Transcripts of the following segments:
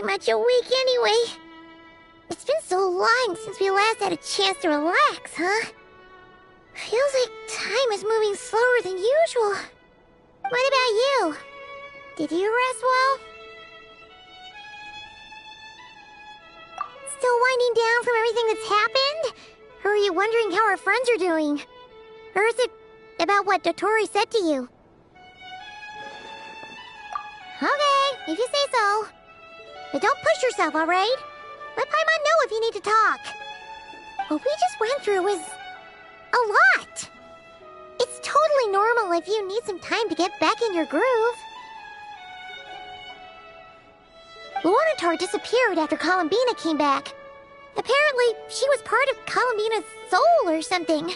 much a week anyway. It's been so long since we last had a chance to relax, huh? Feels like time is moving slower than usual. What about you? Did you rest well? Still winding down from everything that's happened? Or are you wondering how our friends are doing? Or is it about what Dotori said to you? Okay, if you say so. But don't push yourself, alright? Let Paimon know if you need to talk. What we just went through was a lot. It's totally normal if you need some time to get back in your groove. Luanatar disappeared after Columbina came back. Apparently, she was part of Columbina's soul or something.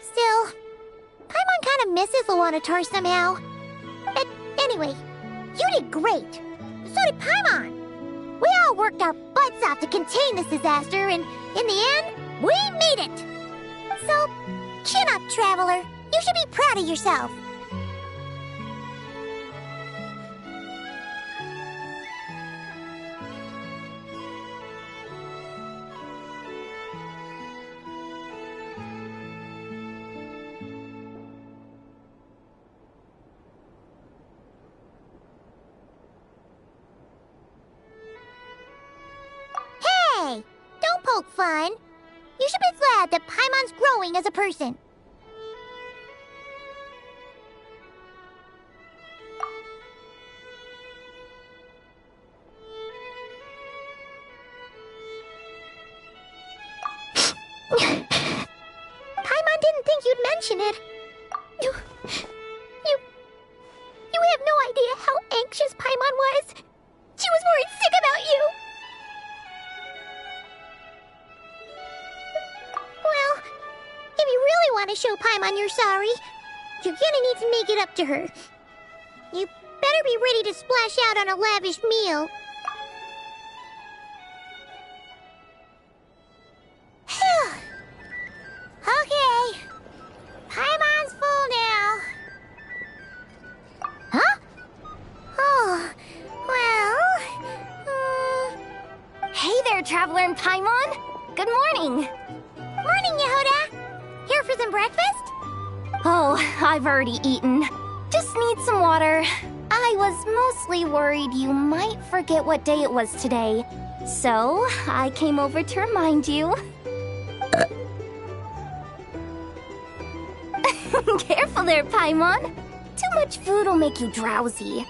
Still, Paimon kind of misses Luanatar somehow. But anyway, you did great. So did Paimon. We all worked our butts off to contain this disaster, and in the end, we made it. So, chin up, Traveler. You should be proud of yourself. Hey, don't poke fun. You should be glad that Paimon's growing as a person. Paimon didn't think you'd mention it. You have no idea how anxious Paimon was. She was worried sick about you. Well, if you really want to show Paimon you're sorry, you're gonna need to make it up to her. You better be ready to splash out on a lavish meal. Okay. Paimon's full now. Huh? Oh, well... Hey there, Traveler and Paimon! Good morning! Morning, Yehuda! Here for some breakfast? Oh, I've already eaten. Just need some water. I was mostly worried you might forget what day it was today. So, I came over to remind you. Careful there, Paimon. Too much food will make you drowsy.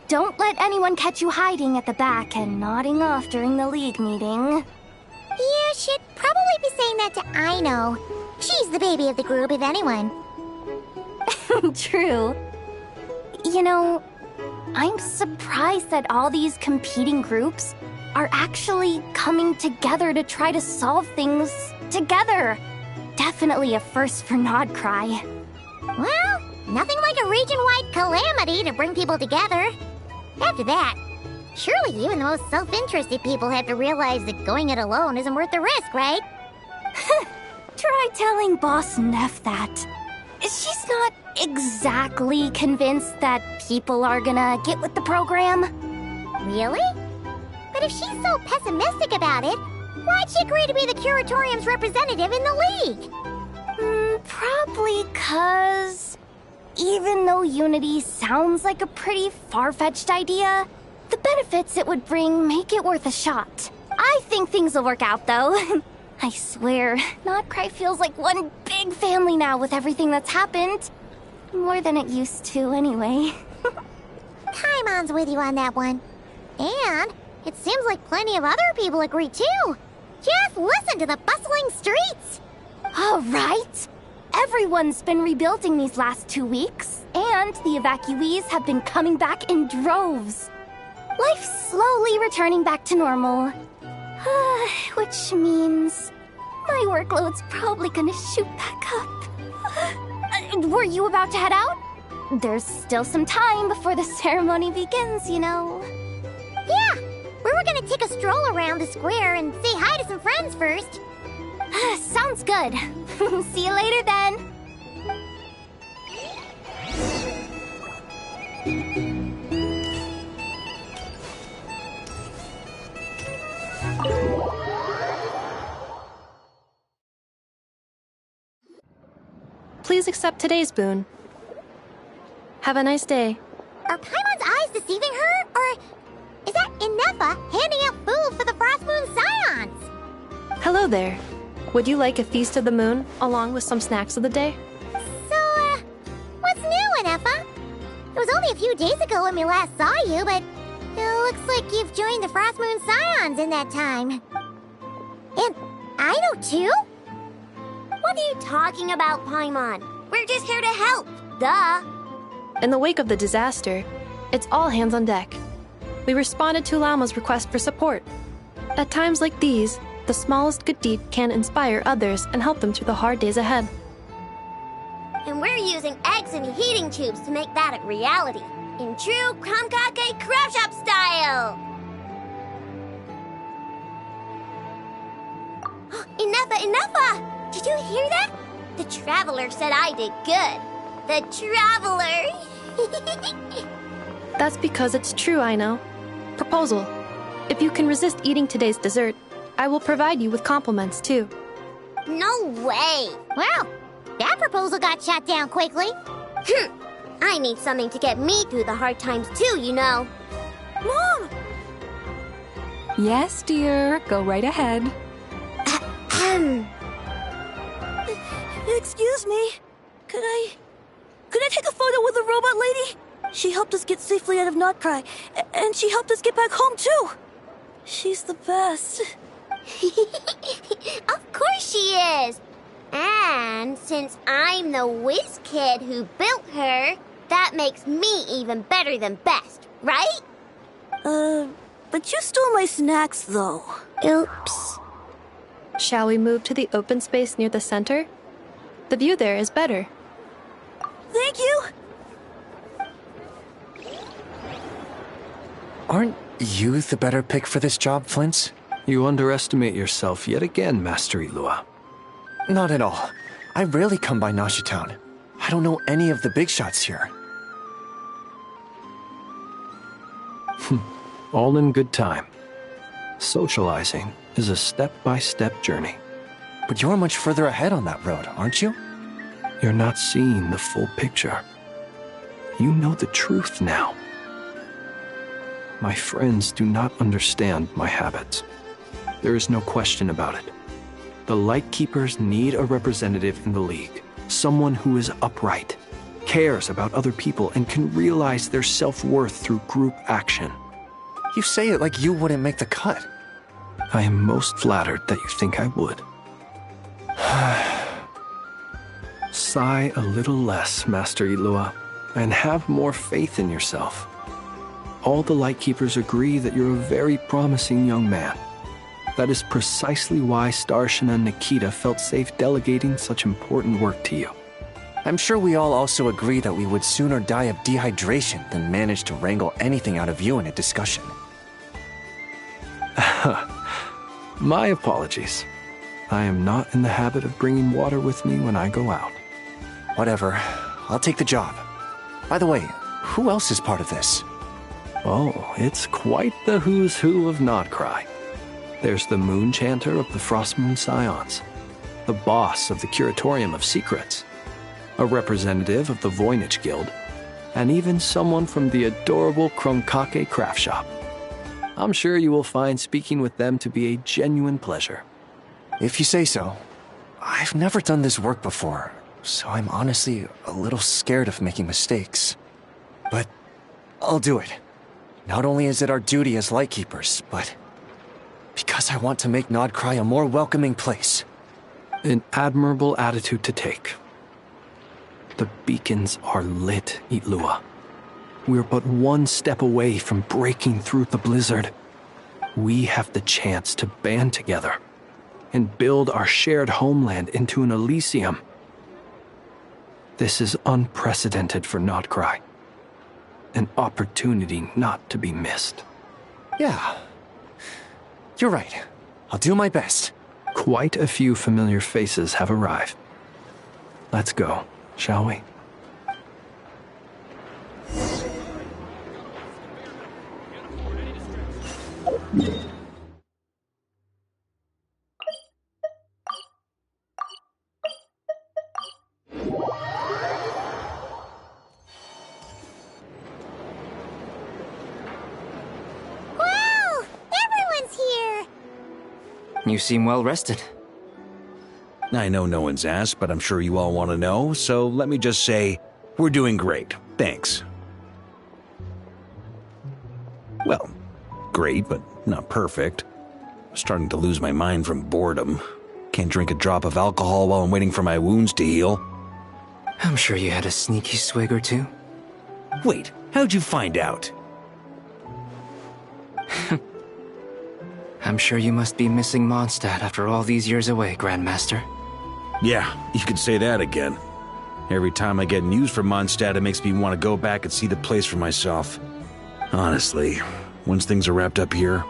Don't let anyone catch you hiding at the back and nodding off during the league meeting. You should probably be saying that to Aino. She's the baby of the group, if anyone. True. You know, I'm surprised that all these competing groups are actually coming together to try to solve things together. Definitely a first for Nodcry. Well, nothing like a region-wide calamity to bring people together. After that, surely even the most self-interested people have to realize that going it alone isn't worth the risk, right? Try telling Boss Neff that. She's not exactly convinced that people are gonna get with the program. Really? But if she's so pessimistic about it, why'd she agree to be the Curatorium's representative in the league? Probably 'cause even though unity sounds like a pretty far-fetched idea, the benefits it would bring make it worth a shot. I think things will work out, though. I swear, Nodcry feels like one big family now with everything that's happened. More than it used to, anyway. Paimon's with you on that one. And it seems like plenty of other people agree, too. Just listen to the bustling streets. All right. Everyone's been rebuilding these last 2 weeks, and the evacuees have been coming back in droves. Life's slowly returning back to normal. Which means my workload's probably gonna shoot back up. Were you about to head out? There's still some time before the ceremony begins, you know. Yeah, we were gonna take a stroll around the square and say hi to some friends first. Sounds good. See you later then. Please accept today's boon. Have a nice day. Are Paimon's eyes deceiving her? Or is that Inefa handing out food for the Frost Moon Scions? Hello there. Would you like a feast of the moon, along with some snacks of the day? So, what's new, Inefa? It was only a few days ago when we last saw you, but it looks like you've joined the Frost Moon Scions in that time. And I know too? What are you talking about, Paimon? We're just here to help. Duh. In the wake of the disaster, it's all hands on deck. We responded to Lama's request for support. At times like these, the smallest good deed can inspire others and help them through the hard days ahead. And we're using eggs and heating tubes to make that a reality. In true Kromkake Craft Shop style! Inefa! Did you hear that? The Traveler said I did good. The Traveler! That's because it's true, I know. Proposal. If you can resist eating today's dessert, I will provide you with compliments, too. No way! Well, that proposal got shot down quickly. I need something to get me through the hard times too, you know. Mom! Yes, dear. Go right ahead. Excuse me. Could I take a photo with the robot lady? She helped us get safely out of Notcry, and she helped us get back home too. She's the best. Of course she is. And since I'm the whiz kid who built her, that makes me even better than best, right? But you stole my snacks though. Oops. Shall we move to the open space near the center? The view there is better. Thank you. Aren't you the better pick for this job, Flintz? You underestimate yourself yet again, Master Ilua. Not at all. I rarely come by Nashi Town. I don't know any of the big shots here. All in good time. Socializing is a step-by-step journey. But you're much further ahead on that road, aren't you? You're not seeing the full picture. You know the truth now. My friends do not understand my habits. There is no question about it. The Lightkeepers need a representative in the League. Someone who is upright, cares about other people, and can realize their self-worth through group action. You say it like you wouldn't make the cut. I am most flattered that you think I would. Sigh a little less, Master Ilua, and have more faith in yourself. All the Lightkeepers agree that you're a very promising young man. That is precisely why Starshina Nikita felt safe delegating such important work to you. I'm sure we all also agree that we would sooner die of dehydration than manage to wrangle anything out of you in a discussion. My apologies. I am not in the habit of bringing water with me when I go out. Whatever. I'll take the job. By the way, who else is part of this? Oh, it's quite the who's who of Notcry. There's the Moon Chanter of the Frost Moon Scions, the boss of the Curatorium of Secrets, a representative of the Voynich Guild, and even someone from the adorable Kromkake Craft Shop. I'm sure you will find speaking with them to be a genuine pleasure. If you say so. I've never done this work before, so I'm honestly a little scared of making mistakes. But I'll do it. Not only is it our duty as Lightkeepers, but because I want to make Notcry a more welcoming place. An admirable attitude to take. The beacons are lit, Ilua. We're but one step away from breaking through the blizzard. We have the chance to band together and build our shared homeland into an Elysium. This is unprecedented for Notcry. An opportunity not to be missed. Yeah. You're right. I'll do my best. Quite a few familiar faces have arrived. Let's go, shall we? You seem well rested. I know no one's asked, but I'm sure you all want to know, so let me just say, we're doing great. Thanks. Well, great, but not perfect. Starting to lose my mind from boredom. Can't drink a drop of alcohol while I'm waiting for my wounds to heal. I'm sure you had a sneaky swig or two. Wait, how'd you find out? I'm sure you must be missing Mondstadt after all these years away, Grandmaster. Yeah, you could say that again. Every time I get news from Mondstadt, it makes me want to go back and see the place for myself. Honestly, once things are wrapped up here,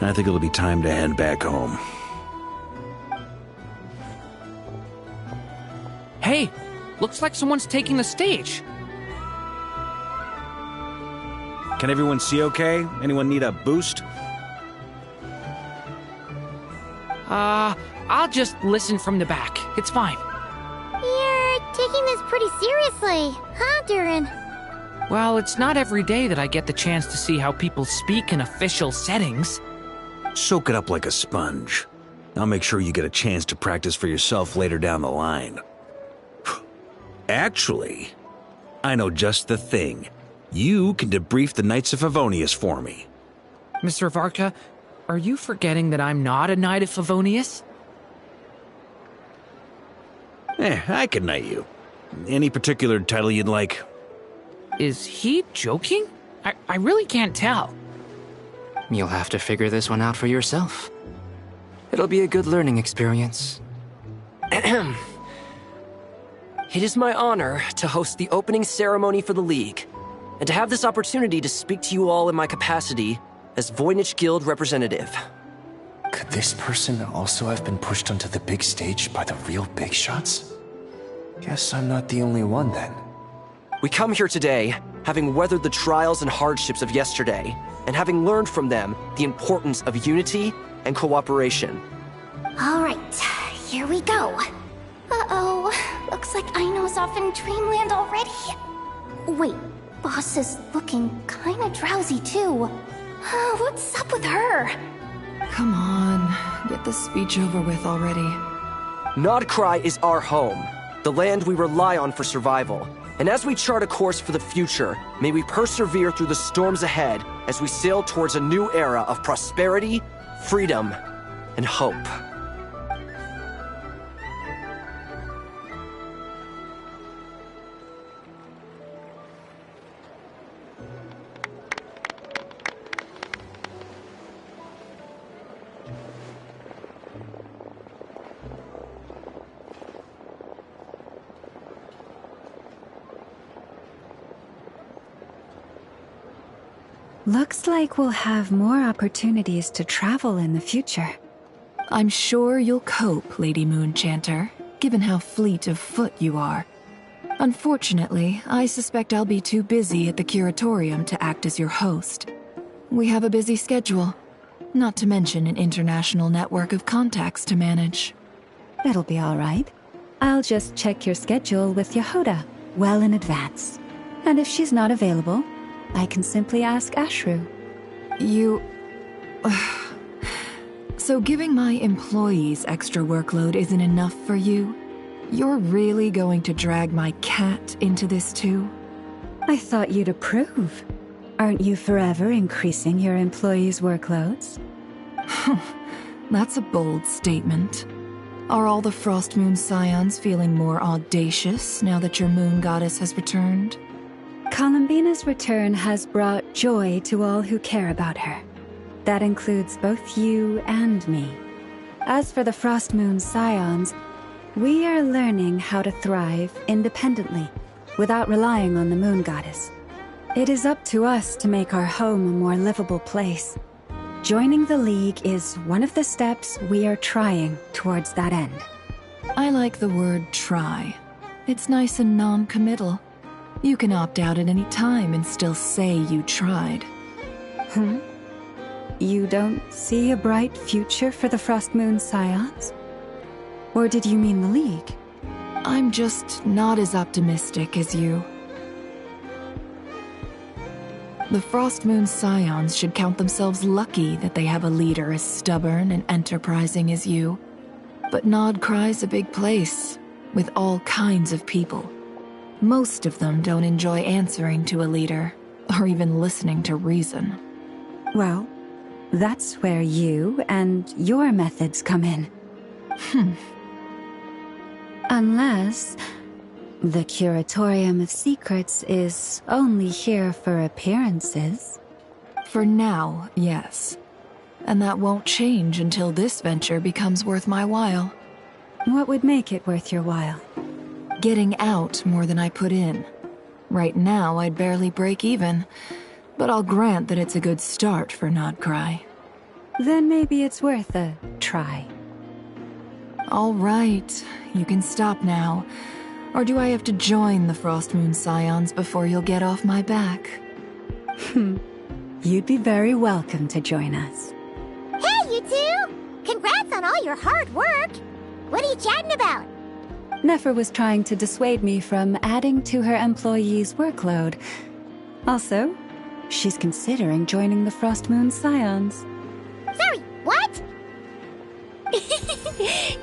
I think it'll be time to head back home. Hey, looks like someone's taking the stage. Can everyone see okay? Anyone need a boost? I'll just listen from the back. It's fine. You're taking this pretty seriously, huh, Durin? Well, it's not every day that I get the chance to see how people speak in official settings. Soak it up like a sponge. I'll make sure you get a chance to practice for yourself later down the line. Actually, I know just the thing. You can debrief the Knights of Favonius for me. Mr. Varka, are you forgetting that I'm not a Knight of Favonius? I can knight you. Any particular title you'd like? Is he joking? I really can't tell. You'll have to figure this one out for yourself. It'll be a good learning experience. It is my honor to host the opening ceremony for the League, and to have this opportunity to speak to you all in my capacity as Voynich Guild representative. Could this person also have been pushed onto the big stage by the real big shots? Guess I'm not the only one then. We come here today, having weathered the trials and hardships of yesterday, and having learned from them the importance of unity and cooperation. All right, here we go. Uh-oh, looks like Aino's off in Dreamland already. Wait, Boss is looking kinda drowsy too. What's up with her? Come on, get the speech over with already. Nodcry is our home, the land we rely on for survival. And as we chart a course for the future, may we persevere through the storms ahead as we sail towards a new era of prosperity, freedom, and hope. Looks like we'll have more opportunities to travel in the future. I'm sure you'll cope, Lady Moonchanter, given how fleet of foot you are. Unfortunately, I suspect I'll be too busy at the Curatorium to act as your host. We have a busy schedule, not to mention an international network of contacts to manage. It'll be all right. I'll just check your schedule with Yehoda well in advance. And if she's not available, I can simply ask Ashru. You... So giving my employees extra workload isn't enough for you? You're really going to drag my cat into this too? I thought you'd approve. Aren't you forever increasing your employees' workloads? That's a bold statement. Are all the Frost Moon Scions feeling more audacious now that your moon goddess has returned? Columbina's return has brought joy to all who care about her. That includes both you and me. As for the Frost Moon Scions, we are learning how to thrive independently, without relying on the moon goddess. It is up to us to make our home a more livable place. Joining the League is one of the steps we are trying towards that end. I like the word try. It's nice and non-committal. You can opt out at any time and still say you tried. You don't see a bright future for the Frost Moon Scions? Or did you mean the League? I'm just not as optimistic as you. The Frost Moon Scions should count themselves lucky that they have a leader as stubborn and enterprising as you. But Nodcry's a big place, with all kinds of people. Most of them don't enjoy answering to a leader, or even listening to reason. Well, that's where you and your methods come in. Unless the Curatorium of Secrets is only here for appearances. For now, yes. And that won't change until this venture becomes worth my while. What would make it worth your while? Getting out more than I put in. Right now, I'd barely break even, but I'll grant that it's a good start for Nodcry. Then maybe it's worth a try. All right, you can stop now. Or do I have to join the Frost Moon Scions before you'll get off my back? You'd be very welcome to join us. Hey, you two! Congrats on all your hard work! What are you chatting about? Nefer was trying to dissuade me from adding to her employees' workload. Also, she's considering joining the Frost Moon Scions. Sorry, what?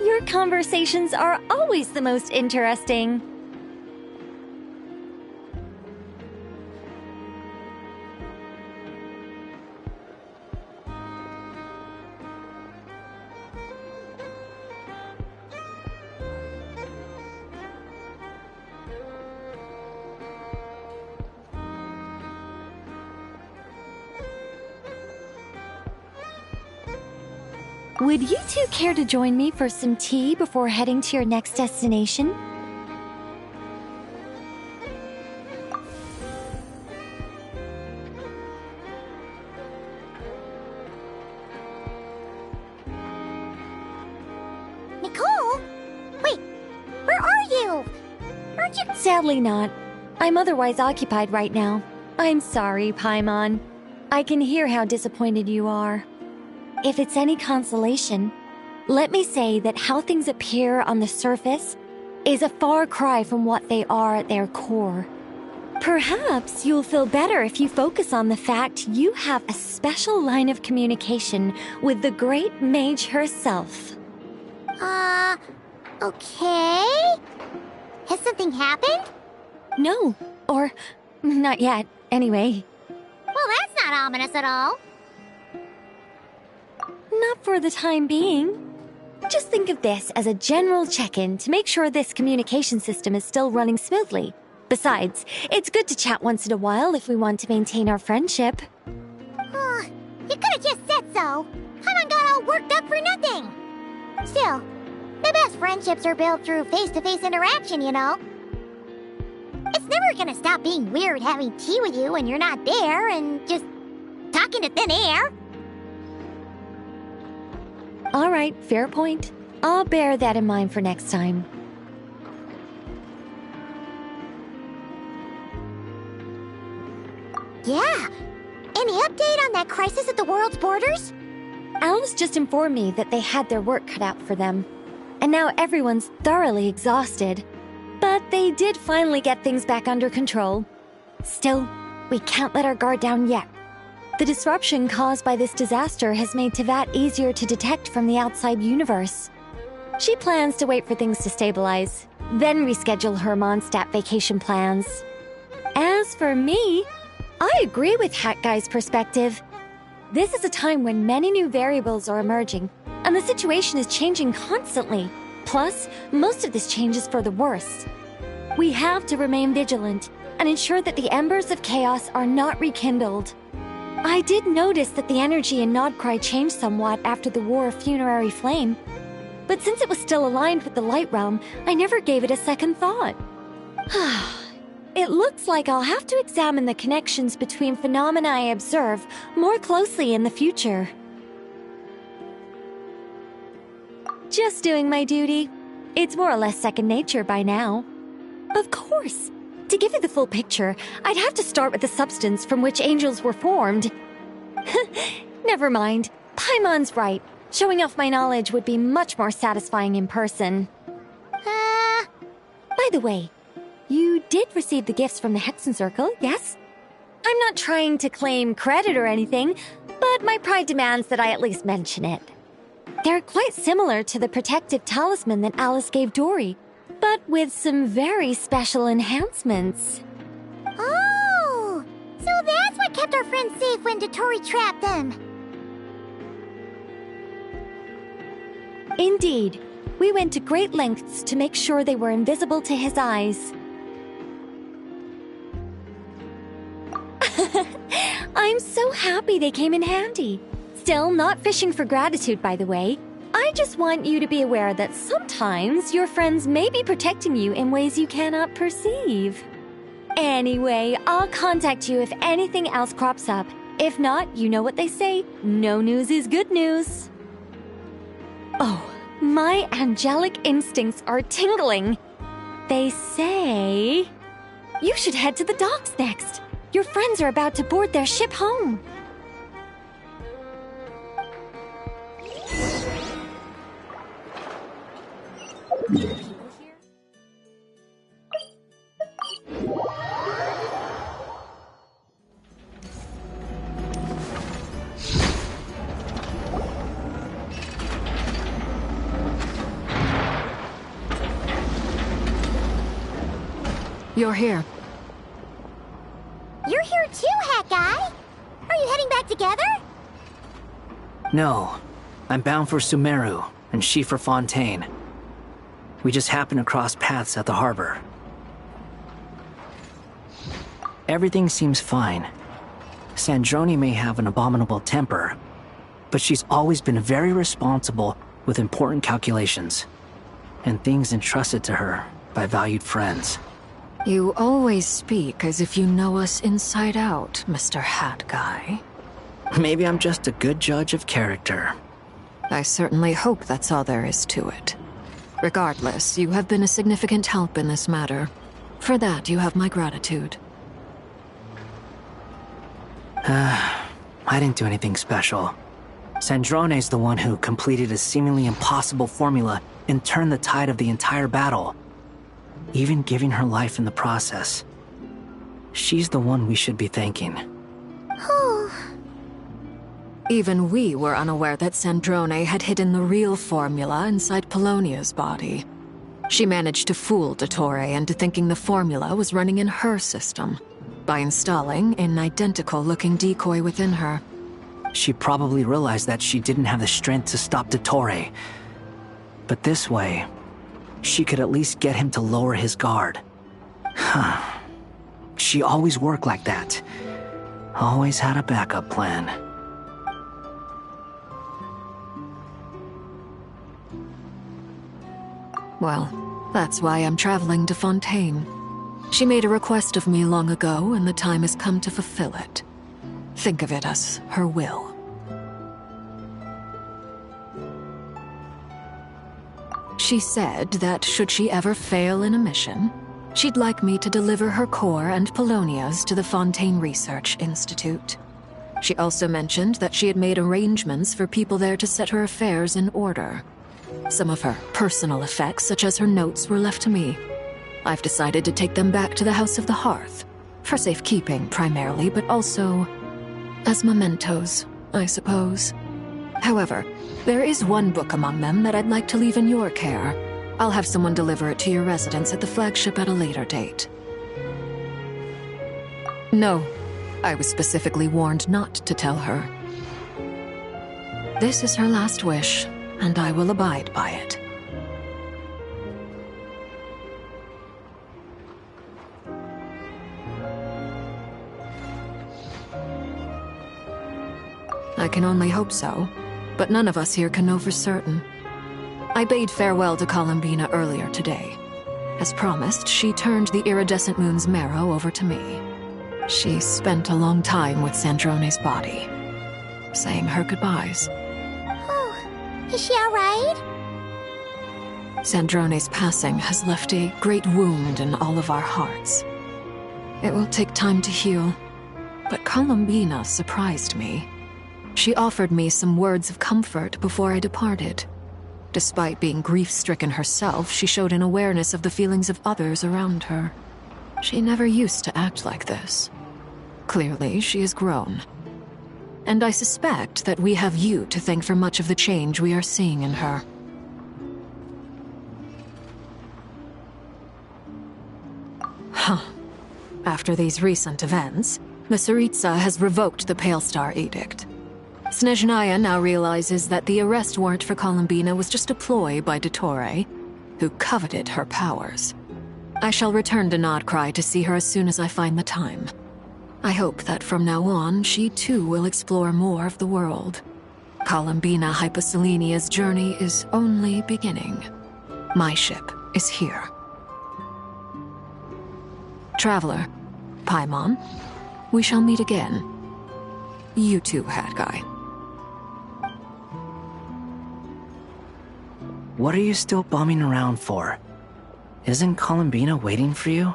Your conversations are always the most interesting. Would you two care to join me for some tea before heading to your next destination? Nicole? Wait, where are you? Aren't you... Sadly not. I'm otherwise occupied right now. I'm sorry, Paimon. I can hear how disappointed you are. If it's any consolation, let me say that how things appear on the surface is a far cry from what they are at their core. Perhaps you'll feel better if you focus on the fact you have a special line of communication with the great mage herself. Okay? Has something happened? No, or not yet, anyway. Well, that's not ominous at all. Not for the time being. Just think of this as a general check-in to make sure this communication system is still running smoothly. Besides, it's good to chat once in a while if we want to maintain our friendship. You could have just said so. Paimon got all worked up for nothing. Still, the best friendships are built through face-to-face interaction, you know. It's never gonna stop being weird having tea with you when you're not there and just talking to thin air. All right, fair point. I'll bear that in mind for next time. Yeah. Any update on that crisis at the world's borders? Elves just informed me that they had their work cut out for them. And now everyone's thoroughly exhausted. But they did finally get things back under control. Still, we can't let our guard down yet. The disruption caused by this disaster has made Teyvat easier to detect from the outside universe. She plans to wait for things to stabilize, then reschedule her Mondstadt vacation plans. As for me, I agree with Hat Guy's perspective. This is a time when many new variables are emerging, and the situation is changing constantly. Plus, most of this change is for the worse. We have to remain vigilant and ensure that the embers of chaos are not rekindled. I did notice that the energy in Nodcry changed somewhat after the War of Funerary Flame, but since it was still aligned with the Light Realm, I never gave it a second thought. It looks like I'll have to examine the connections between phenomena I observe more closely in the future. Just doing my duty. It's more or less second nature by now. Of course. To give you the full picture, I'd have to start with the substance from which angels were formed. Never mind. Paimon's right. Showing off my knowledge would be much more satisfying in person. By the way, you did receive the gifts from the Hexen Circle, yes? I'm not trying to claim credit or anything, but my pride demands that I at least mention it. They're quite similar to the protective talisman that Alice gave Dory, but with some very special enhancements. Oh! So that's what kept our friends safe when Dotori trapped them. Indeed. We went to great lengths to make sure they were invisible to his eyes. I'm so happy they came in handy. Still, not fishing for gratitude, by the way. I just want you to be aware that sometimes your friends may be protecting you in ways you cannot perceive. Anyway, I'll contact you if anything else crops up. If not, you know what they say, no news is good news. Oh, my angelic instincts are tingling. They say you should head to the docks next. Your friends are about to board their ship home. You're here. You're here too, Hat Guy. Are you heading back together? No. I'm bound for Sumeru, and she for Fontaine. We just happened to cross paths at the harbor. Everything seems fine. Sandrone may have an abominable temper, but she's always been very responsible with important calculations, and things entrusted to her by valued friends. You always speak as if you know us inside out, Mr. Hat Guy. Maybe I'm just a good judge of character. I certainly hope that's all there is to it. Regardless, you have been a significant help in this matter. For that, you have my gratitude. I didn't do anything special. Sandrone's the one who completed a seemingly impossible formula and turned the tide of the entire battle, even giving her life in the process. She's the one we should be thanking. Even we were unaware that Sandrone had hidden the real formula inside Polonia's body. She managed to fool Dottore into thinking the formula was running in her system by installing an identical-looking decoy within her. She probably realized that she didn't have the strength to stop Dottore. But this way, she could at least get him to lower his guard. She always worked like that. Always had a backup plan. Well, that's why I'm traveling to Fontaine. She made a request of me long ago, and the time has come to fulfill it. Think of it as her will. She said that should she ever fail in a mission, she'd like me to deliver her core and Polonia's to the Fontaine Research Institute. She also mentioned that she had made arrangements for people there to set her affairs in order. Some of her personal effects, such as her notes, were left to me. I've decided to take them back to the House of the Hearth, for safekeeping primarily, but also as mementos, I suppose. However, there is one book among them that I'd like to leave in your care. I'll have someone deliver it to your residence at the flagship at a later date. No, I was specifically warned not to tell her. This is her last wish, and I will abide by it. I can only hope so, but none of us here can know for certain. I bade farewell to Columbina earlier today. As promised, she turned the iridescent moon's marrow over to me. She spent a long time with Sandrone's body, saying her goodbyes. Is she alright? Sandrone's passing has left a great wound in all of our hearts. It will take time to heal, but Columbina surprised me. She offered me some words of comfort before I departed. Despite being grief-stricken herself, she showed an awareness of the feelings of others around her. She never used to act like this. Clearly, she has grown. And I suspect that we have you to thank for much of the change we are seeing in her. Huh. After these recent events, the Tsaritsa has revoked the Pale Star Edict. Snezhnaya now realizes that the arrest warrant for Columbina was just a ploy by Dottore, who coveted her powers. I shall return to Nodcry to see her as soon as I find the time. I hope that from now on, she too will explore more of the world. Columbina Hyposelenia's journey is only beginning. My ship is here. Traveler, Paimon, we shall meet again. You too, Hat Guy. What are you still bumming around for? Isn't Columbina waiting for you?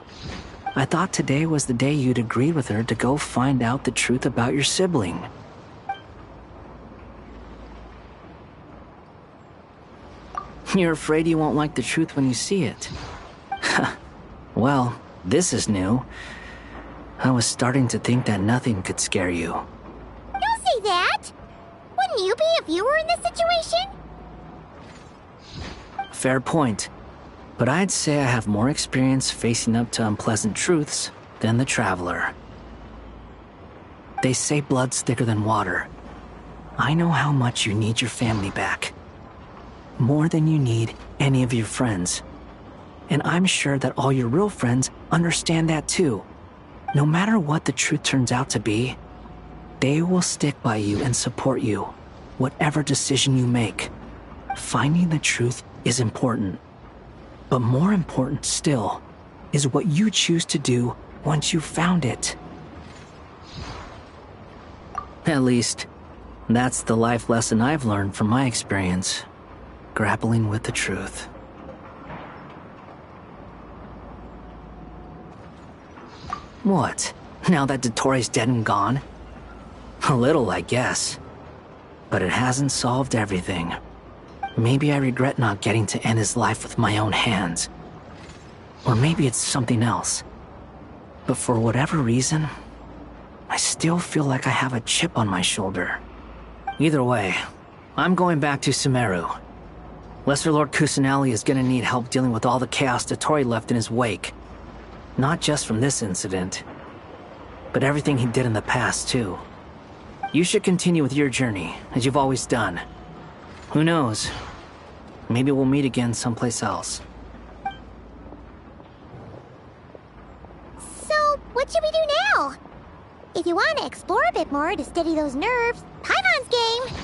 I thought today was the day you'd agreed with her to go find out the truth about your sibling. You're afraid you won't like the truth when you see it. Well, this is new. I was starting to think that nothing could scare you. Don't say that! Wouldn't you be if you were in this situation? Fair point. But I'd say I have more experience facing up to unpleasant truths than the Traveler. They say blood's thicker than water. I know how much you need your family back. More than you need any of your friends. And I'm sure that all your real friends understand that too. No matter what the truth turns out to be, they will stick by you and support you, whatever decision you make. Finding the truth is important. But more important still is what you choose to do once you've found it. At least, that's the life lesson I've learned from my experience, grappling with the truth. What? Now that Dottore's dead and gone? A little, I guess. But it hasn't solved everything. Maybe I regret not getting to end his life with my own hands. Or maybe it's something else. But for whatever reason, I still feel like I have a chip on my shoulder. Either way, I'm going back to Sumeru. Lesser Lord Kusanali is gonna need help dealing with all the chaos Dottore left in his wake. Not just from this incident, but everything he did in the past, too. You should continue with your journey, as you've always done. Who knows? Maybe we'll meet again someplace else. So, what should we do now? If you want to explore a bit more to steady those nerves, Paimon's game!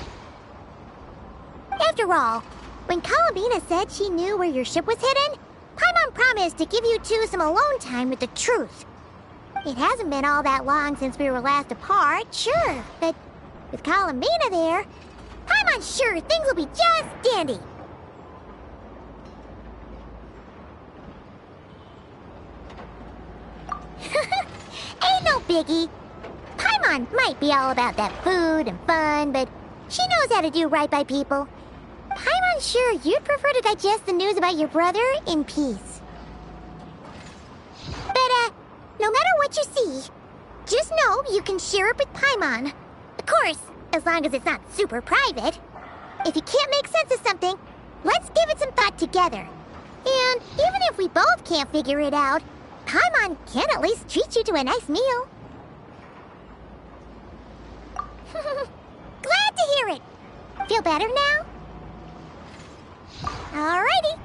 After all, when Columbina said she knew where your ship was hidden, Paimon promised to give you two some alone time with the truth. It hasn't been all that long since we were last apart, sure, but with Columbina there, Paimon's sure things will be just dandy. Ain't no biggie. Paimon might be all about that food and fun, but she knows how to do right by people. Paimon's sure you'd prefer to digest the news about your brother in peace. But, no matter what you see, just know you can share it with Paimon. Of course, as long as it's not super private. If you can't make sense of something, let's give it some thought together. And even if we both can't figure it out, Paimon can at least treat you to a nice meal. Glad to hear it. Feel better now? Alrighty.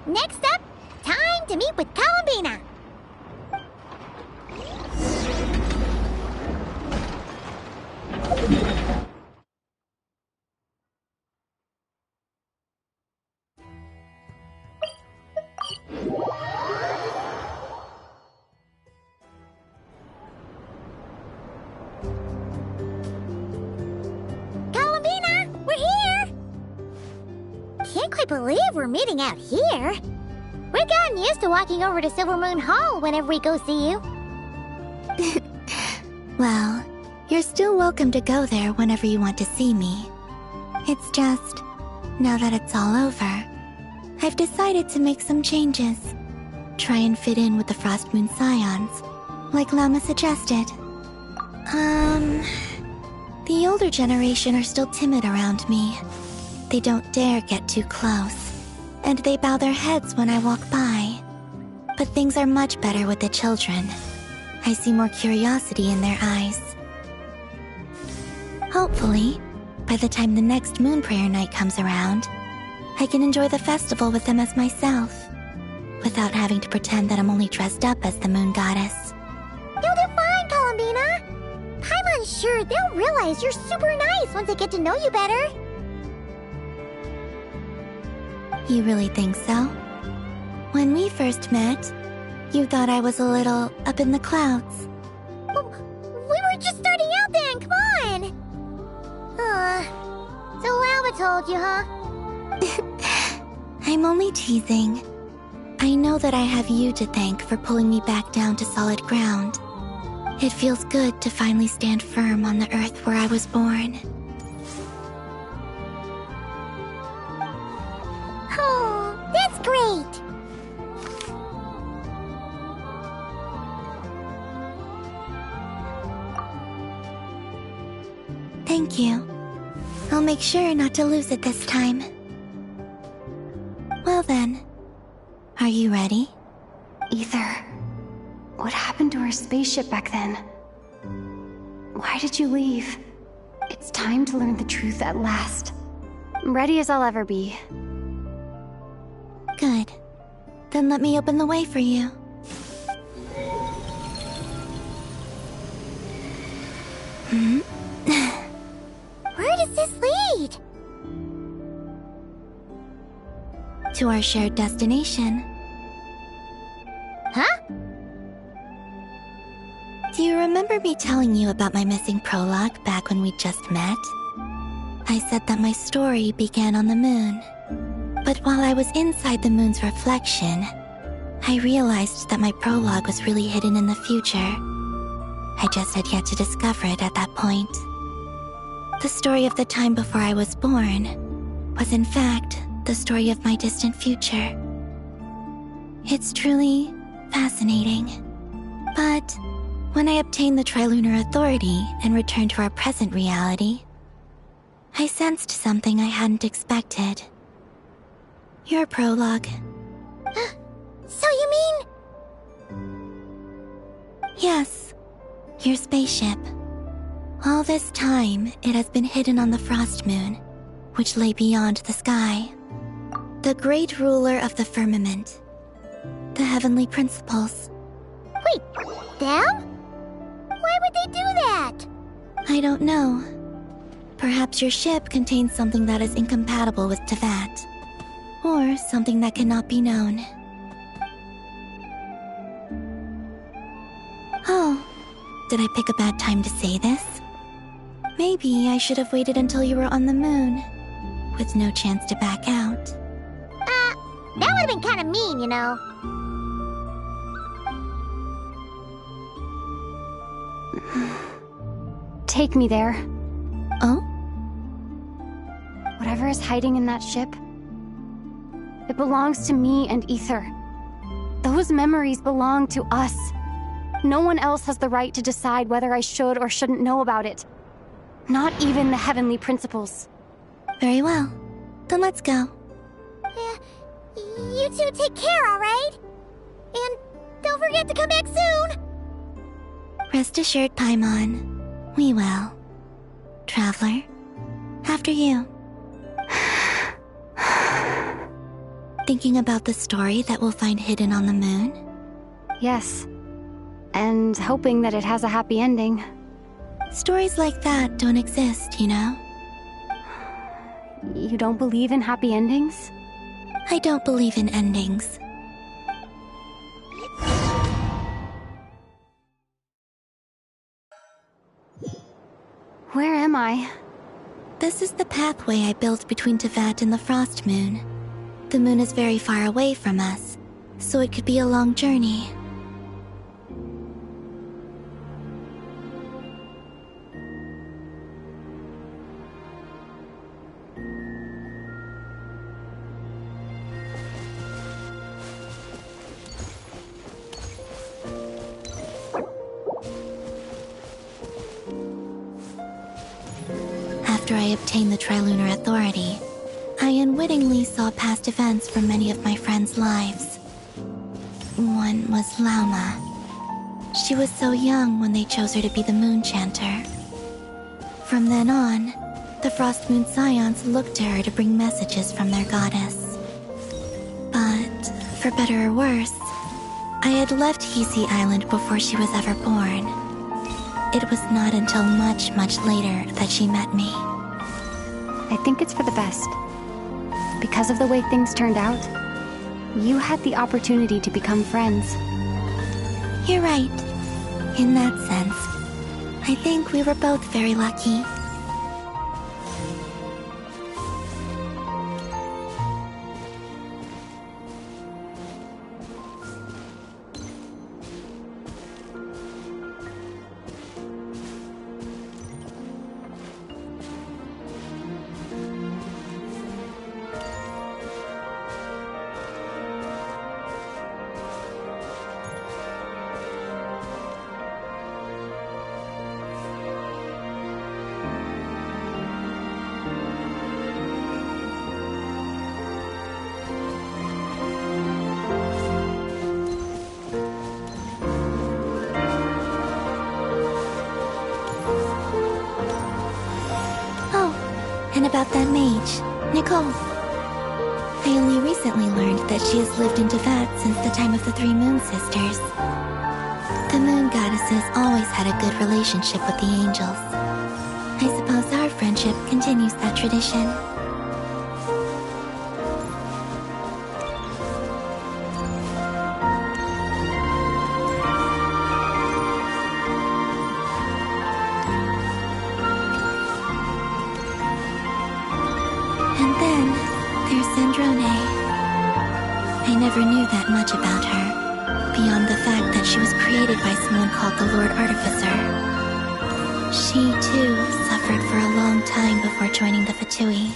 Next up, time to meet with Columbina. Columbina, we're here! Can't quite believe we're meeting out here. We've gotten used to walking over to Silver Moon Hall whenever we go see you. Well, you're still welcome to go there whenever you want to see me. It's just, now that it's all over, I've decided to make some changes. Try and fit in with the Frost Moon Scions, like Lama suggested. The older generation are still timid around me. They don't dare get too close, and they bow their heads when I walk by. But things are much better with the children. I see more curiosity in their eyes. Hopefully, by the time the next moon prayer night comes around, I can enjoy the festival with them as myself, without having to pretend that I'm only dressed up as the moon goddess. You'll do fine, Columbina. Paimon's sure they'll realize you're super nice once they get to know you better. You really think so? When we first met, you thought I was a little up in the clouds. We were just starting out then, come on! So Alma told you, huh? I'm only teasing. I know that I have you to thank for pulling me back down to solid ground. It feels good to finally stand firm on the earth where I was born. Oh, that's great! Thank you. I'll make sure not to lose it this time. Well then, are you ready? Ether, what happened to our spaceship back then? Why did you leave? It's time to learn the truth at last. I'm ready as I'll ever be. Good. Then let me open the way for you. Where does this lead? To our shared destination. Huh? Do you remember me telling you about my missing prologue back when we just met? I said that my story began on the moon. But while I was inside the moon's reflection, I realized that my prologue was really hidden in the future. I just had yet to discover it at that point. The story of the time before I was born was in fact the story of my distant future. It's truly fascinating. But when I obtained the Trilunar Authority and returned to our present reality, I sensed something I hadn't expected. Your prologue. So you mean... Yes, your spaceship. All this time, it has been hidden on the Frost Moon, which lay beyond the sky. The great ruler of the firmament. The heavenly principles. Wait, them? Why would they do that? I don't know. Perhaps your ship contains something that is incompatible with Teyvat. Or something that cannot be known. Oh, did I pick a bad time to say this? Maybe I should have waited until you were on the moon, with no chance to back out. That would have been kind of mean, you know. Take me there. Oh? Whatever is hiding in that ship, it belongs to me and Ether. Those memories belong to us. No one else has the right to decide whether I should or shouldn't know about it. Not even the heavenly principles. Very well. Then let's go. You two take care, alright? And don't forget to come back soon! Rest assured, Paimon. We will. Traveler, after you. Thinking about the story that we'll find hidden on the moon? Yes. And hoping that it has a happy ending. Stories like that don't exist, you know? You don't believe in happy endings? I don't believe in endings. Where am I? This is the pathway I built between Teyvat and the Frost Moon. The moon is very far away from us, so it could be a long journey. after I obtained the Trilunar Authority, I unwittingly saw past events from many of my friends' lives. One was Lauma. She was so young when they chose her to be the Moon Chanter. From then on, the Frost Moon Scions looked to her to bring messages from their goddess. But, for better or worse, I had left Hisi Island before she was ever born. It was not until much, much later that she met me. I think it's for the best. Because of the way things turned out, you had the opportunity to become friends. You're right. In that sense, I think we were both very lucky. And about that mage, Nicole. I only recently learned that she has lived in Teyvat since the time of the Three Moon Sisters. The Moon Goddesses always had a good relationship with the angels. I suppose our friendship continues that tradition. I never knew that much about her, beyond the fact that she was created by someone called the Lord Artificer. She, too, suffered for a long time before joining the Fatui.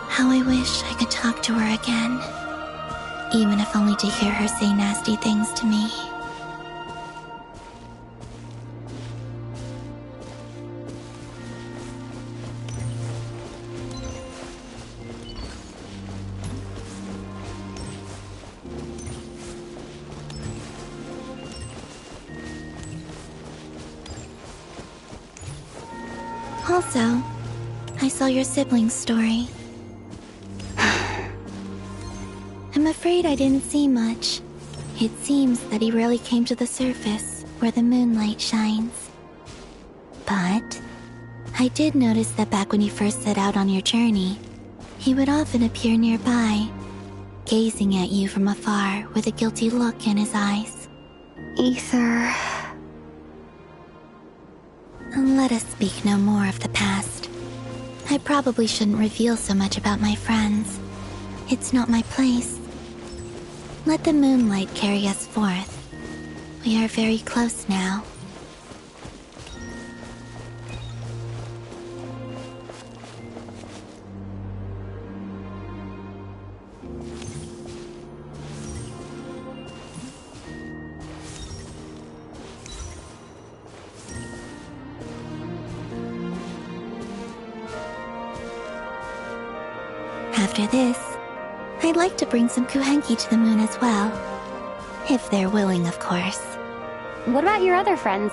How I wish I could talk to her again, even if only to hear her say nasty things to me. Also, I saw your sibling's story. I'm afraid I didn't see much. It seems that he rarely came to the surface, where the moonlight shines. But I did notice that back when you first set out on your journey, he would often appear nearby, gazing at you from afar with a guilty look in his eyes. Ether... Let us speak no more of the past. I probably shouldn't reveal so much about my friends. It's not my place. Let the moonlight carry us forth. We are very close now. After this, I'd like to bring some Kuhenki to the moon as well. If they're willing, of course. What about your other friends?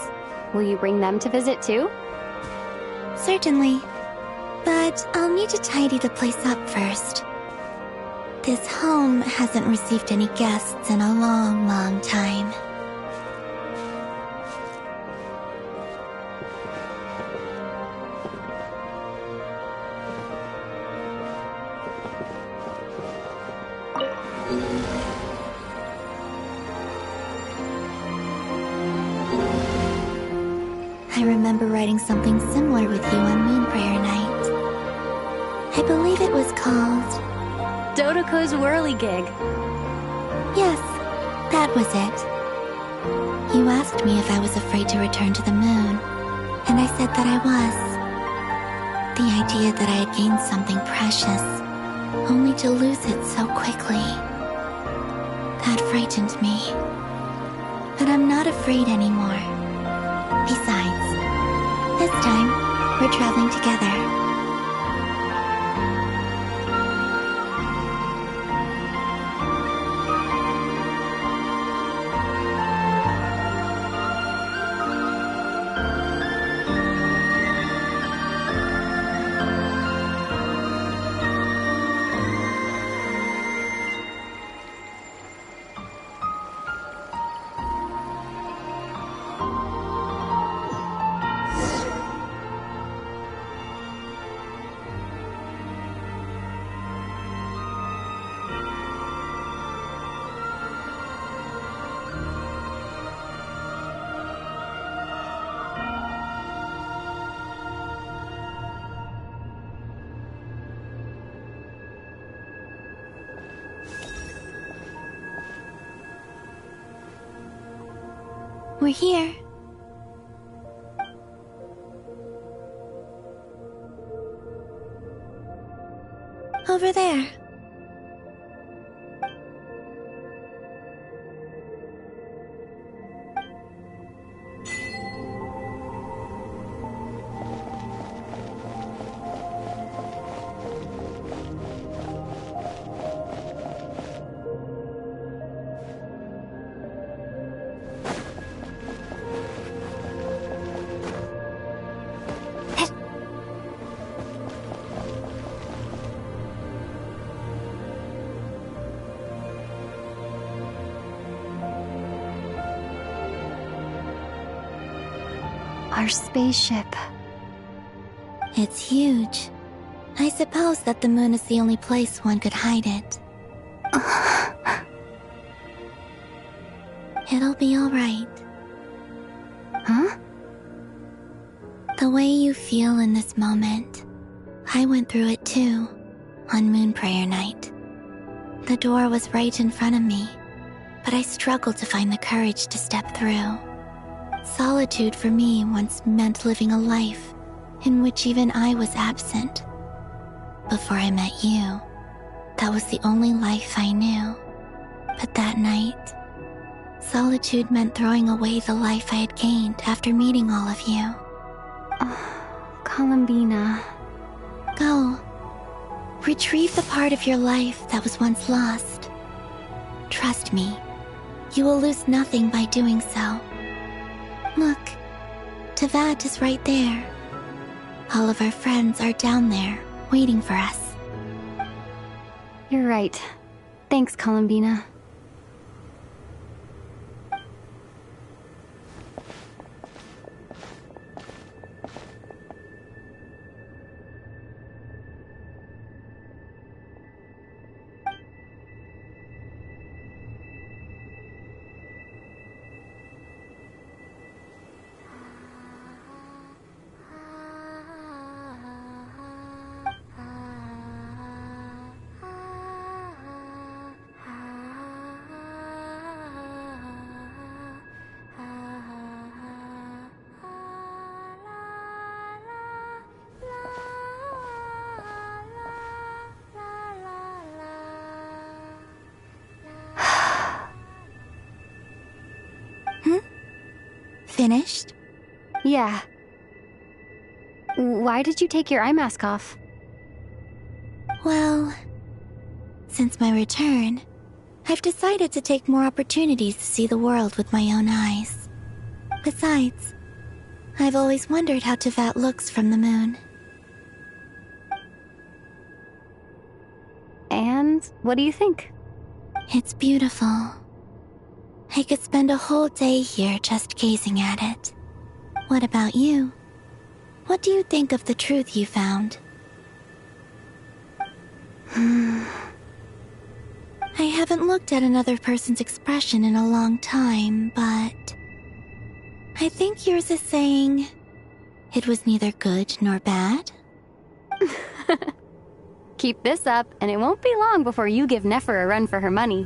Will you bring them to visit too? Certainly. But I'll need to tidy the place up first. This home hasn't received any guests in a long, long time. I remember writing something similar with you on Moon Prayer Night. I believe it was called... Dodoko's Whirligig. Yes, that was it. You asked me if I was afraid to return to the moon, and I said that I was. The idea that I had gained something precious, only to lose it so quickly. That frightened me. But I'm not afraid anymore. Besides, this time, we're traveling together. We're here. Over there. Our spaceship. It's huge. I suppose that the moon is the only place one could hide it. It'll be alright. Huh? The way you feel in this moment, I went through it too, on Moon Prayer Night. The door was right in front of me, but I struggled to find the courage to step through. Solitude for me once meant living a life in which even I was absent. Before I met you, that was the only life I knew. But that night, solitude meant throwing away the life I had gained after meeting all of you. Columbina. Go. Retrieve the part of your life that was once lost. Trust me, you will lose nothing by doing so. Look, Teyvat is right there. All of our friends are down there, waiting for us. You're right. Thanks, Columbina. Finished? Yeah. Why did you take your eye mask off? Well, since my return, I've decided to take more opportunities to see the world with my own eyes. Besides, I've always wondered how Teyvat looks from the moon. And what do you think? It's beautiful. I could spend a whole day here just gazing at it. What about you? What do you think of the truth you found? I haven't looked at another person's expression in a long time, but I think yours is saying it was neither good nor bad. Keep this up, and it won't be long before you give Nefer a run for her money.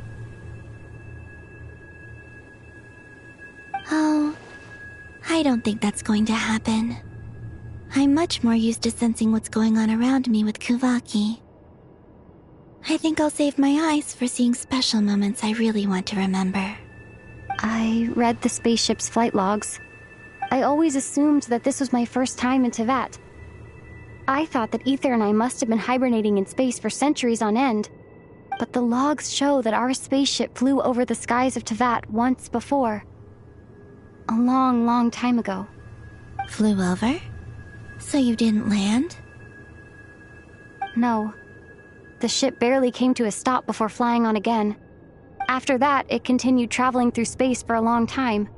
Oh, I don't think that's going to happen. I'm much more used to sensing what's going on around me with Kuvaki. I think I'll save my eyes for seeing special moments I really want to remember. I read the spaceship's flight logs. I always assumed that this was my first time in Teyvat. I thought that Ether and I must have been hibernating in space for centuries on end. But the logs show that our spaceship flew over the skies of Teyvat once before. A long, long time ago. Flew over? So you didn't land? No. The ship barely came to a stop before flying on again. After that, it continued traveling through space for a long time.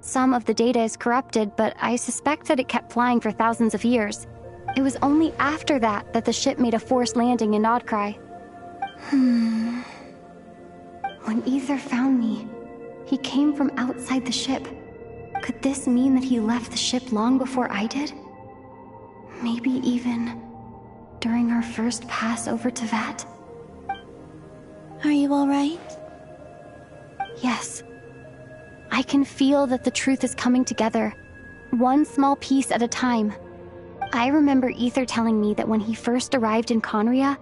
Some of the data is corrupted, but I suspect that it kept flying for thousands of years. It was only after that that the ship made a forced landing in Nodcry. When Ether found me, he came from outside the ship. Could this mean that he left the ship long before I did? Maybe even during our first pass over Teyvat? Are you alright? Yes. I can feel that the truth is coming together, one small piece at a time. I remember Ether telling me that when he first arrived in Conria,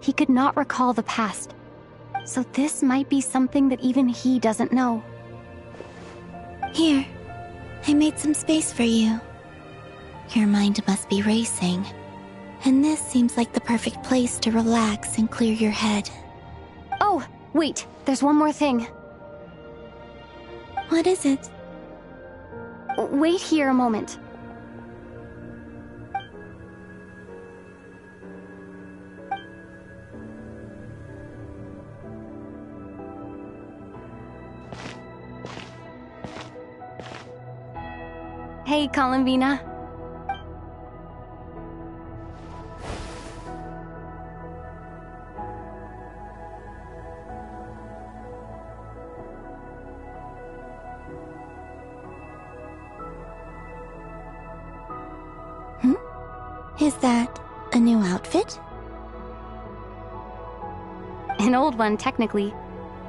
he could not recall the past. So this might be something that even he doesn't know. Here, I made some space for you. Your mind must be racing, and this seems like the perfect place to relax and clear your head. Oh, wait, there's one more thing. What is it? Wait here a moment. Hey, Columbina. Is that a new outfit? An old one, technically.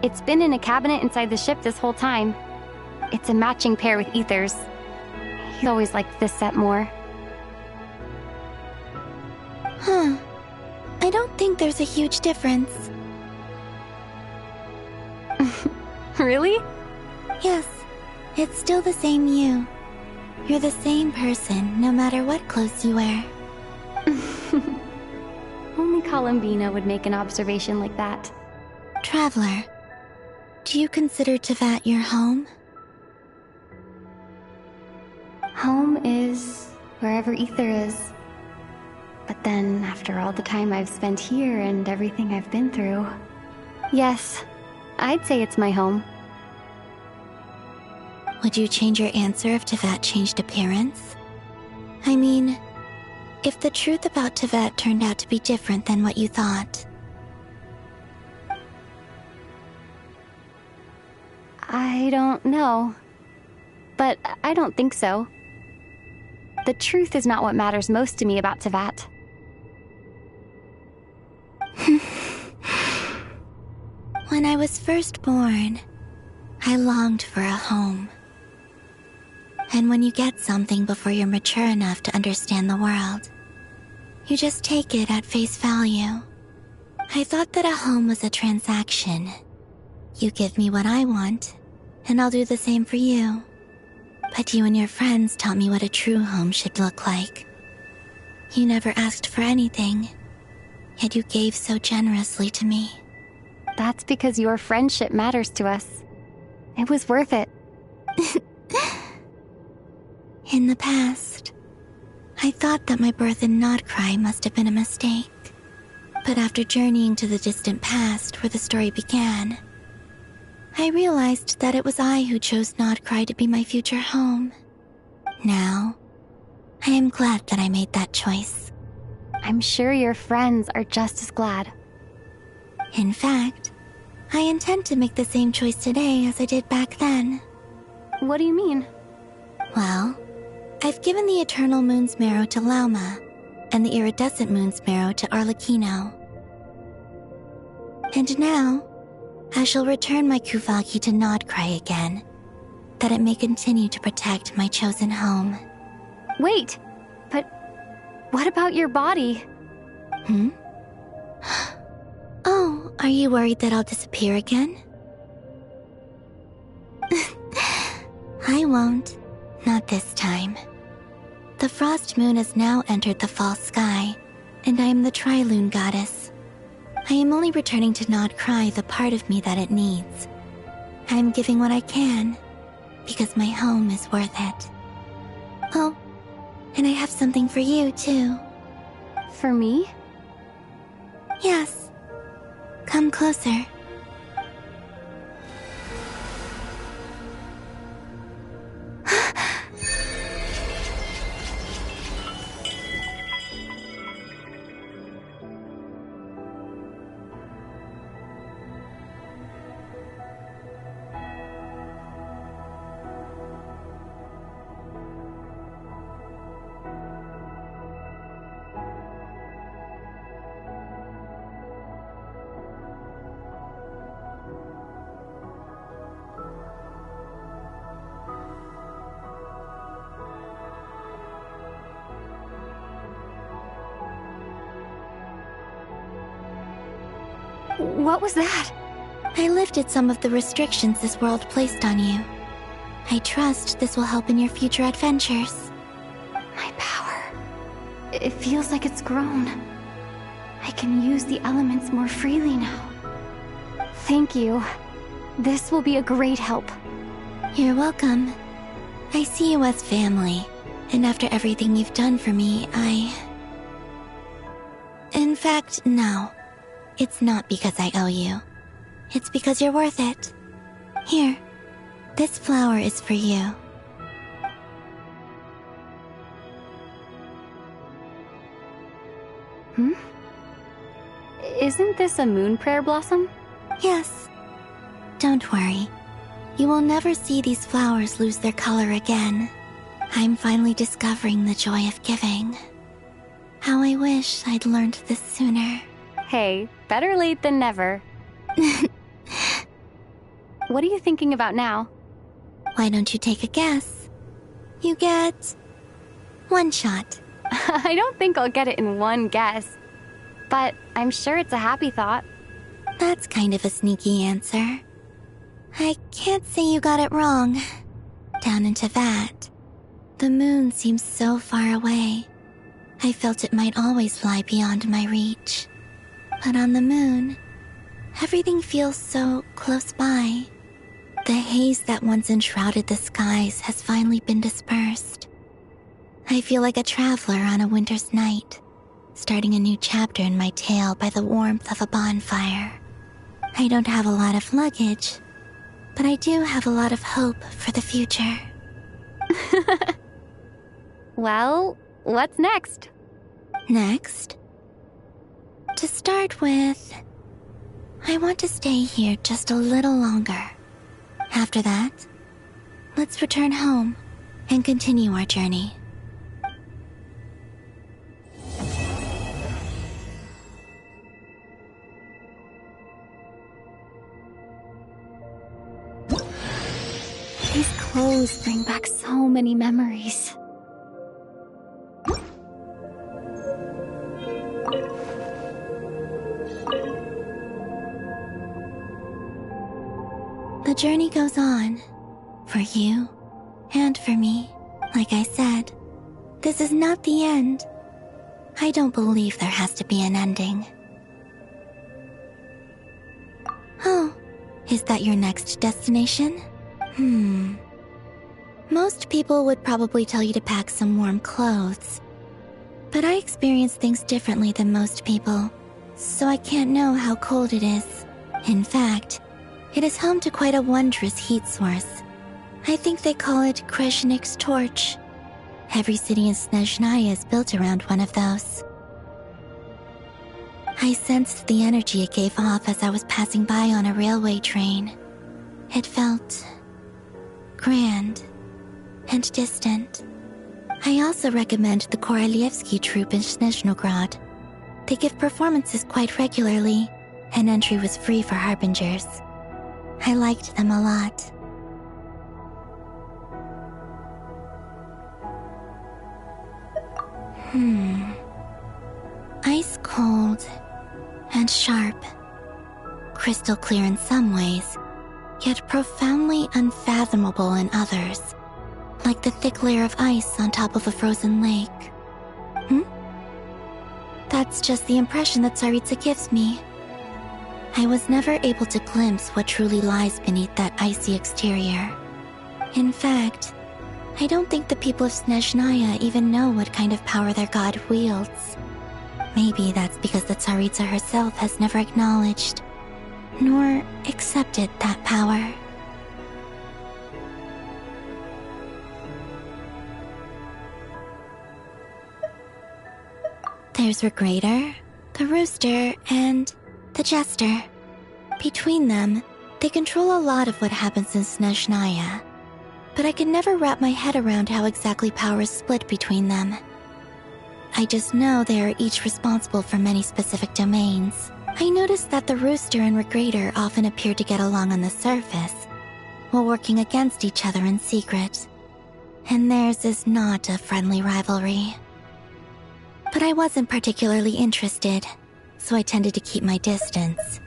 It's been in a cabinet inside the ship this whole time. It's a matching pair with Ether's. He always liked this set more. Huh. I don't think there's a huge difference. Really? Yes. It's still the same you. You're the same person, no matter what clothes you wear. Only Columbina would make an observation like that. Traveler, do you consider Teyvat your home? Home is wherever Ether is. But then, after all the time I've spent here and everything I've been through, yes, I'd say it's my home. Would you change your answer if Teyvat changed appearance? I mean, if the truth about Teyvat turned out to be different than what you thought. I don't know. But I don't think so. The truth is not what matters most to me about Teyvat. When I was first born, I longed for a home. And when you get something before you're mature enough to understand the world, you just take it at face value. I thought that a home was a transaction. You give me what I want, and I'll do the same for you. But you and your friends taught me what a true home should look like. You never asked for anything, yet you gave so generously to me. That's because your friendship matters to us. It was worth it. In the past, I thought that my birth in Nodcry must have been a mistake. But after journeying to the distant past where the story began, I realized that it was I who chose Nodcry to be my future home. Now, I am glad that I made that choice. I'm sure your friends are just as glad. In fact, I intend to make the same choice today as I did back then. What do you mean? Well, I've given the Eternal Moon's Marrow to Lauma, and the Iridescent Moon's Marrow to Arlecchino. And now, I shall return my Kuvaki to Nodcry again, that it may continue to protect my chosen home. Wait! But what about your body? Oh, are you worried that I'll disappear again? I won't. Not this time. The Frost Moon has now entered the fall sky, and I am the Trilune Goddess. I am only returning to not cry the part of me that it needs. I am giving what I can, because my home is worth it. Oh, and I have something for you, too. For me? Yes. Come closer. What was that? I lifted some of the restrictions this world placed on you. I trust this will help in your future adventures. My power. It feels like it's grown. I can use the elements more freely now. Thank you. This will be a great help. You're welcome. I see you as family, and after everything you've done for me, In fact, no. It's not because I owe you. It's because you're worth it. Here, this flower is for you. Isn't this a moon prayer blossom? Yes. Don't worry. You will never see these flowers lose their color again. I'm finally discovering the joy of giving. How I wish I'd learned this sooner. Hey, better late than never. What are you thinking about now? Why don't you take a guess? You get 1 shot. I don't think I'll get it in one guess. But I'm sure it's a happy thought. That's kind of a sneaky answer. I can't say you got it wrong. Down into that. The moon seems so far away. I felt it might always lie beyond my reach. But on the moon, everything feels so close by. The haze that once enshrouded the skies has finally been dispersed. I feel like a traveler on a winter's night, starting a new chapter in my tale by the warmth of a bonfire. I don't have a lot of luggage, but I do have a lot of hope for the future. Well, what's next? Next? To start with, I want to stay here just a little longer. After that, let's return home and continue our journey. These clothes bring back so many memories. The journey goes on, for you and for me. Like I said, this is not the end. I don't believe there has to be an ending. Oh, is that your next destination? Most people would probably tell you to pack some warm clothes. But I experience things differently than most people, so I can't know how cold it is. In fact, it is home to quite a wondrous heat source. I think they call it Kreshnik's torch. Every city in Snezhnaya is built around one of those. I sensed the energy it gave off as I was passing by on a railway train. It felt grand and distant. I also recommend the Korolievsky troupe in Snezhnograd. They give performances quite regularly, and entry was free for harbingers. I liked them a lot. Ice cold and sharp. Crystal clear in some ways, yet profoundly unfathomable in others. Like the thick layer of ice on top of a frozen lake. That's just the impression that Tsaritsa gives me. I was never able to glimpse what truly lies beneath that icy exterior. In fact, I don't think the people of Snezhnaya even know what kind of power their god wields. Maybe that's because the Tsaritsa herself has never acknowledged, nor accepted that power. There's Regrator, the Rooster, and the Jester. Between them, they control a lot of what happens in Snezhnaya. But I can never wrap my head around how exactly power is split between them. I just know they are each responsible for many specific domains. I noticed that the Rooster and Regrator often appear to get along on the surface, while working against each other in secret. And theirs is not a friendly rivalry. But I wasn't particularly interested, so I tended to keep my distance.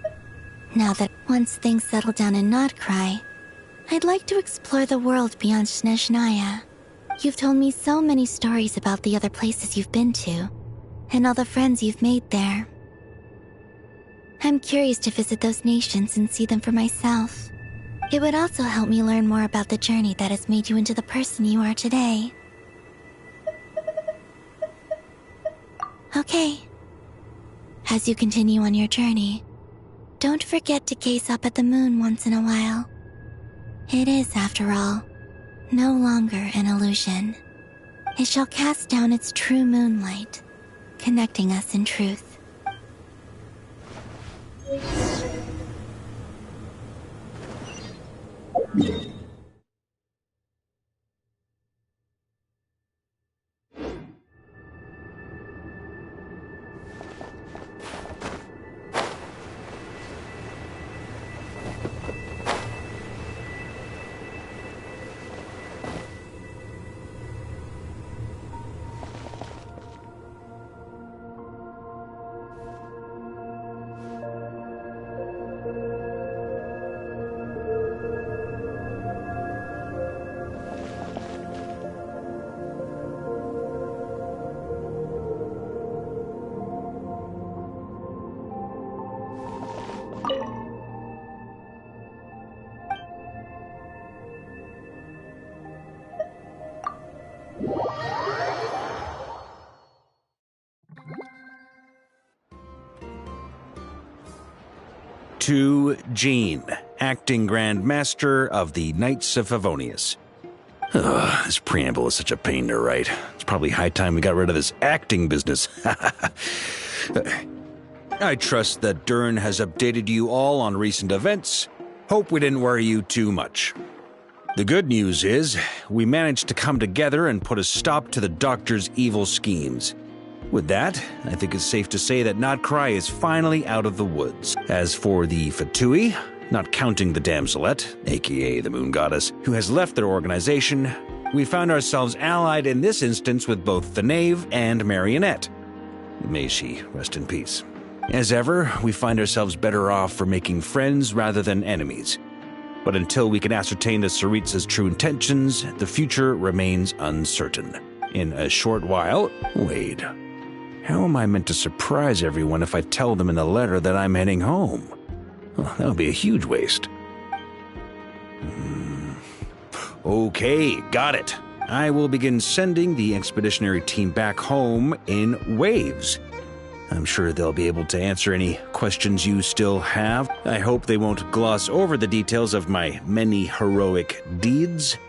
Now that once things settle down in Notcry, I'd like to explore the world beyond Snezhnaya. You've told me so many stories about the other places you've been to, and all the friends you've made there. I'm curious to visit those nations and see them for myself. It would also help me learn more about the journey that has made you into the person you are today. Okay. As you continue on your journey, don't forget to gaze up at the moon once in a while. It is, after all, no longer an illusion. It shall cast down its true moonlight, connecting us in truth. To Jean, acting Grand Master of the Knights of Favonius. This preamble is such a pain to write. It's probably high time we got rid of this acting business. I trust that Durin has updated you all on recent events. Hope we didn't worry you too much. The good news is, we managed to come together and put a stop to the Doctor's evil schemes. With that, I think it's safe to say that Notcry is finally out of the woods. As for the Fatui, not counting the Damselet, aka the Moon Goddess, who has left their organization, we found ourselves allied in this instance with both the Knave and Marionette. May she rest in peace. As ever, we find ourselves better off for making friends rather than enemies. But until we can ascertain the Tsaritsa's true intentions, the future remains uncertain. In a short while, wait. How am I meant to surprise everyone if I tell them in the letter that I'm heading home? Well, that would be a huge waste. Okay, got it. I will begin sending the expeditionary team back home in waves. I'm sure they'll be able to answer any questions you still have. I hope they won't gloss over the details of my many heroic deeds.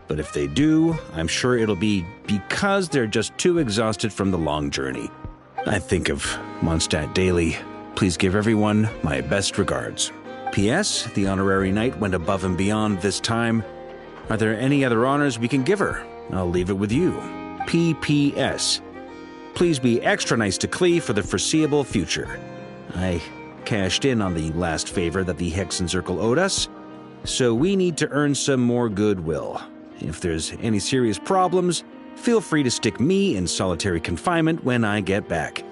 But if they do, I'm sure it'll be because they're just too exhausted from the long journey. I think of Mondstadt daily. Please give everyone my best regards. P.S. The honorary knight went above and beyond this time. Are there any other honors we can give her? I'll leave it with you. P.P.S. Please be extra nice to Klee for the foreseeable future. I cashed in on the last favor that the Hexen Circle owed us, so we need to earn some more goodwill. If there's any serious problems, feel free to stick me in solitary confinement when I get back.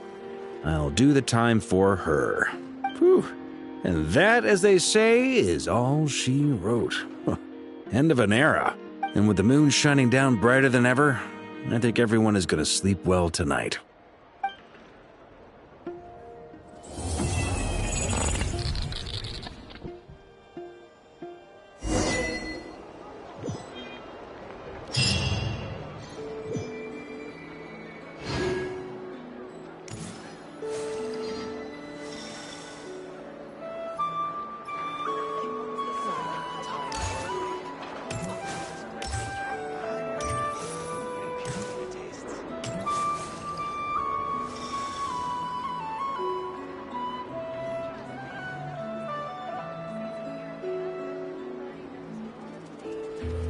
I'll do the time for her. Whew. And that, as they say, is all she wrote. End of an era. And with the moon shining down brighter than ever, I think everyone is going to sleep well tonight.